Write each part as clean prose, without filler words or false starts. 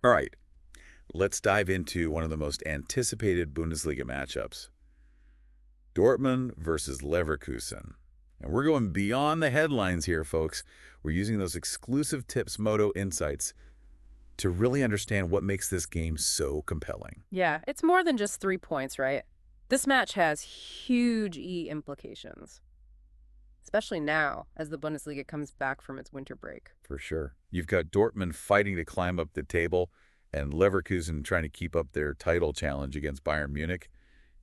All right, let's dive into one of the most anticipated Bundesliga matchups. Dortmund versus Leverkusen. And we're going beyond the headlines here, folks. We're using those exclusive Tips Moto insights to really understand what makes this game so compelling. Yeah, it's more than just 3 points, right? This match has huge implications, especially now as the Bundesliga comes back from its winter break. For sure. You've got Dortmund fighting to climb up the table and Leverkusen trying to keep up their title challenge against Bayern Munich.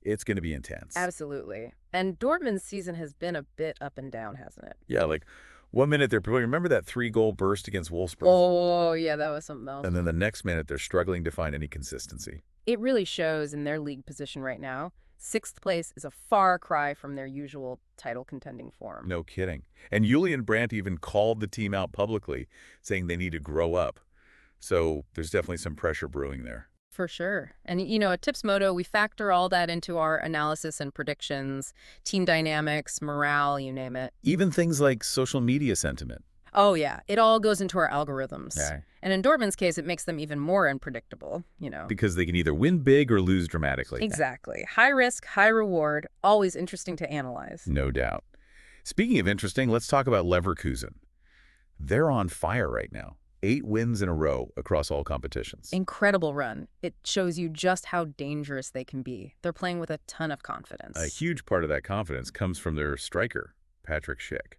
It's going to be intense. Absolutely. And Dortmund's season has been a bit up and down, hasn't it? Yeah, like 1 minute they're playing. Remember that 3-goal burst against Wolfsburg? Oh, yeah, that was something else. And then the next minute they're struggling to find any consistency. It really shows in their league position right now. Sixth place is a far cry from their usual title contending form. No kidding. And Julian Brandt even called the team out publicly, saying they need to grow up. So there's definitely some pressure brewing there. For sure. And, at Tips Moto, we factor all that into our analysis and predictions, team dynamics, morale, you name it. Even things like social media sentiment. Oh, yeah. It all goes into our algorithms. Yeah. And in Dortmund's case, it makes them even more unpredictable. Because they can either win big or lose dramatically. Exactly. High risk, high reward, always interesting to analyze. No doubt. Speaking of interesting, let's talk about Leverkusen. They're on fire right now. 8 wins in a row across all competitions. Incredible run. It shows you just how dangerous they can be. They're playing with a ton of confidence. A huge part of that confidence comes from their striker, Patrick Schick.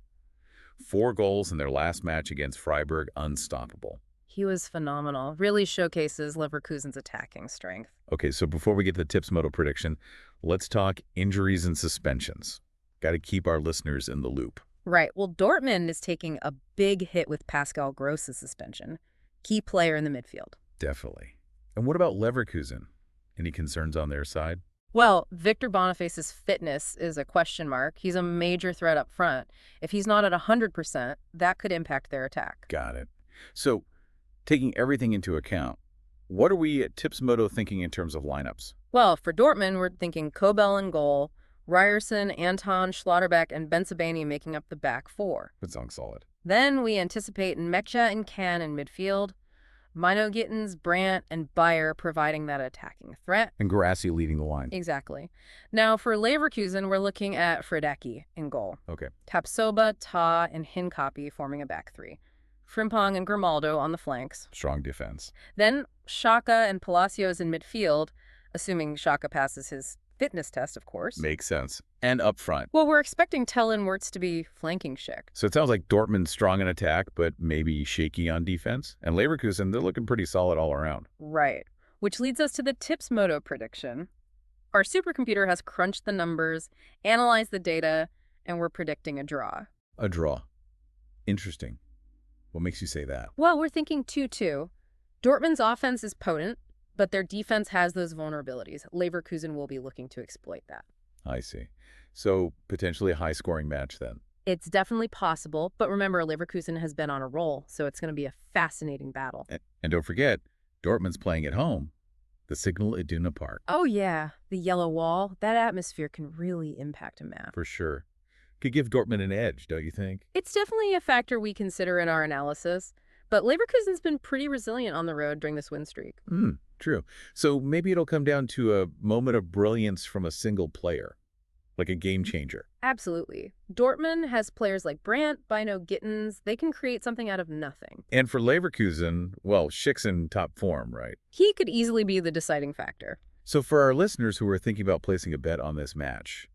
4 goals in their last match against Freiburg, unstoppable. He was phenomenal. Really showcases Leverkusen's attacking strength. Okay, so before we get to the Tips Moto prediction, let's talk injuries and suspensions. Got to keep our listeners in the loop. Right. Well, Dortmund is taking a big hit with Pascal Gross's suspension. Key player in the midfield. Definitely. And what about Leverkusen? Any concerns on their side? Well, Victor Boniface's fitness is a question mark. He's a major threat up front. If he's not at 100%, that could impact their attack. Got it. So, taking everything into account, what are we at Tips Moto thinking in terms of lineups? Well, for Dortmund, we're thinking Kobel in goal, Ryerson, Anton, Schlotterbeck, and Bensebaini making up the back four. That sounds solid. Then we anticipate Mekja and Can in midfield, Mino Gittens, Brandt, and Bayer providing that attacking threat. And Guirassy leading the line. Exactly. Now, for Leverkusen, we're looking at Fredecki in goal. Okay. Tapsoba, Ta, and Hincapie forming a back three. Frimpong and Grimaldo on the flanks. Strong defense. Then Xhaka and Palacios in midfield, assuming Xhaka passes his fitness test, of course. Makes sense. And up front. Well, we're expecting Tell and Wirtz to be flanking Schick. So it sounds like Dortmund's strong in attack, but maybe shaky on defense. And Leverkusen, they're looking pretty solid all around. Right. Which leads us to the Tips Moto prediction. Our supercomputer has crunched the numbers, analyzed the data, and we're predicting a draw. A draw. Interesting. What makes you say that? Well, we're thinking 2-2. Dortmund's offense is potent, but their defense has those vulnerabilities. Leverkusen will be looking to exploit that. I see. So potentially a high-scoring match then. It's definitely possible, but remember, Leverkusen has been on a roll, so it's going to be a fascinating battle. And don't forget, Dortmund's playing at home. The Signal Iduna Park. Oh, yeah. The yellow wall. That atmosphere can really impact a match. For sure. Could give Dortmund an edge, don't you think? It's definitely a factor we consider in our analysis, but Leverkusen's been pretty resilient on the road during this win streak. True. So maybe it'll come down to a moment of brilliance from a single player, like a game changer. Absolutely. Dortmund has players like Brandt, Bino Gittens. They can create something out of nothing. And for Leverkusen, well, Schick's in top form, right? He could easily be the deciding factor. So for our listeners who are thinking about placing a bet on this match,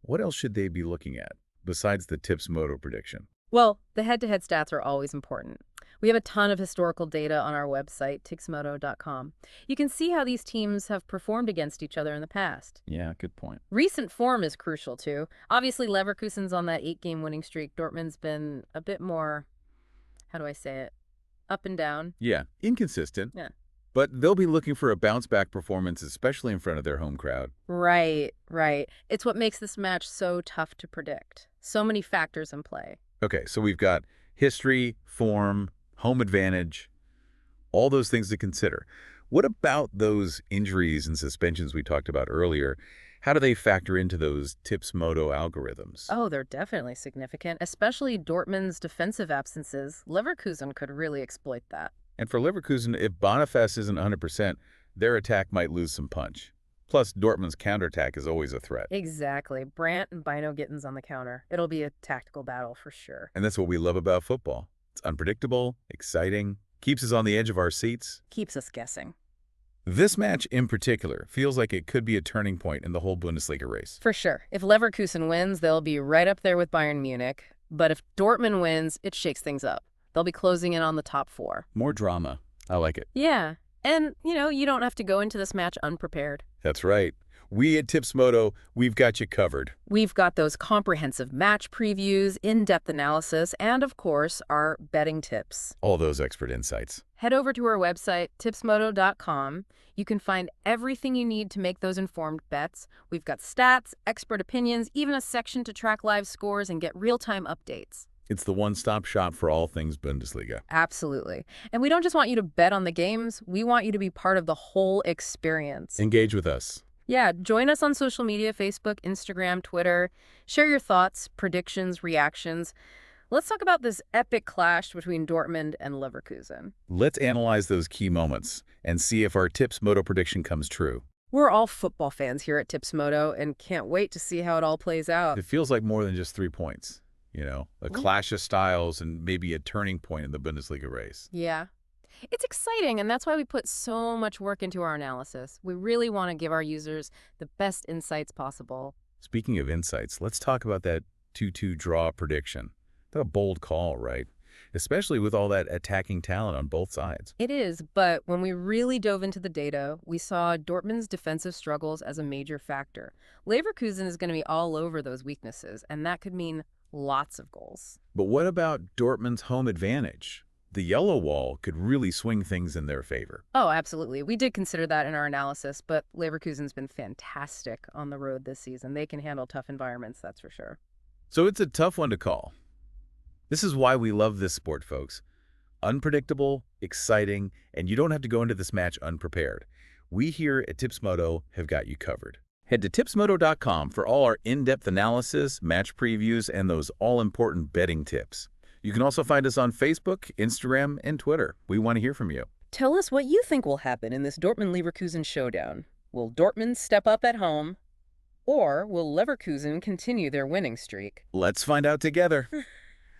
what else should they be looking at besides the Tips Moto prediction? Well, the head-to-head stats are always important. We have a ton of historical data on our website, tipsmoto.com. You can see how these teams have performed against each other in the past. Yeah, good point. Recent form is crucial, too. Obviously, Leverkusen's on that 8-game winning streak. Dortmund's been a bit more, how do I say it, up and down. Yeah, inconsistent. Yeah. But they'll be looking for a bounce-back performance, especially in front of their home crowd. Right. It's what makes this match so tough to predict. So many factors in play. Okay, so we've got history, form, home advantage, all those things to consider. What about those injuries and suspensions we talked about earlier? How do they factor into those Tips Moto algorithms? Oh, they're definitely significant, especially Dortmund's defensive absences. Leverkusen could really exploit that. And for Leverkusen, if Boniface isn't 100%, their attack might lose some punch. Plus, Dortmund's counterattack is always a threat. Exactly. Brandt and Bino Gittins on the counter. It'll be a tactical battle for sure. And that's what we love about football. It's unpredictable, exciting, keeps us on the edge of our seats. Keeps us guessing. This match in particular feels like it could be a turning point in the whole Bundesliga race. For sure. If Leverkusen wins, they'll be right up there with Bayern Munich. But if Dortmund wins, it shakes things up. They'll be closing in on the top 4. More drama. I like it. Yeah. And, you don't have to go into this match unprepared. That's right. We at Tipsmodo, we've got you covered. We've got those comprehensive match previews, in-depth analysis, and, of course, our betting tips. All those expert insights. Head over to our website, tipsmodo.com. You can find everything you need to make those informed bets. We've got stats, expert opinions, even a section to track live scores and get real-time updates. It's the one-stop shop for all things Bundesliga. Absolutely. And we don't just want you to bet on the games. We want you to be part of the whole experience. Engage with us. Yeah, join us on social media, Facebook, Instagram, Twitter. Share your thoughts, predictions, reactions. Let's talk about this epic clash between Dortmund and Leverkusen. Let's analyze those key moments and see if our Tipsmodo prediction comes true. We're all football fans here at Tipsmodo and can't wait to see how it all plays out. It feels like more than just 3 points, a clash of styles and maybe a turning point in the Bundesliga race. Yeah. It's exciting, and that's why we put so much work into our analysis. We really want to give our users the best insights possible. Speaking of insights, let's talk about that 2-2 draw prediction. That's a bold call, right? Especially with all that attacking talent on both sides. It is, but when we really dove into the data, we saw Dortmund's defensive struggles as a major factor. Leverkusen is going to be all over those weaknesses, and that could mean lots of goals. But what about Dortmund's home advantage? The yellow wall could really swing things in their favor. Oh, absolutely. We did consider that in our analysis, but Leverkusen's been fantastic on the road this season. They can handle tough environments, that's for sure. So it's a tough one to call. This is why we love this sport, folks. Unpredictable, exciting, and you don't have to go into this match unprepared. We here at Tipsmodo have got you covered. Head to tipsmodo.com for all our in-depth analysis, match previews, and those all-important betting tips. You can also find us on Facebook, Instagram, and Twitter. We want to hear from you. Tell us what you think will happen in this Dortmund-Leverkusen showdown. Will Dortmund step up at home, or will Leverkusen continue their winning streak? Let's find out together.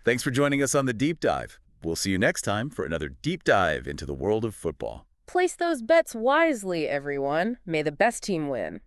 Thanks for joining us on The Deep Dive. We'll see you next time for another deep dive into the world of football. Place those bets wisely, everyone. May the best team win.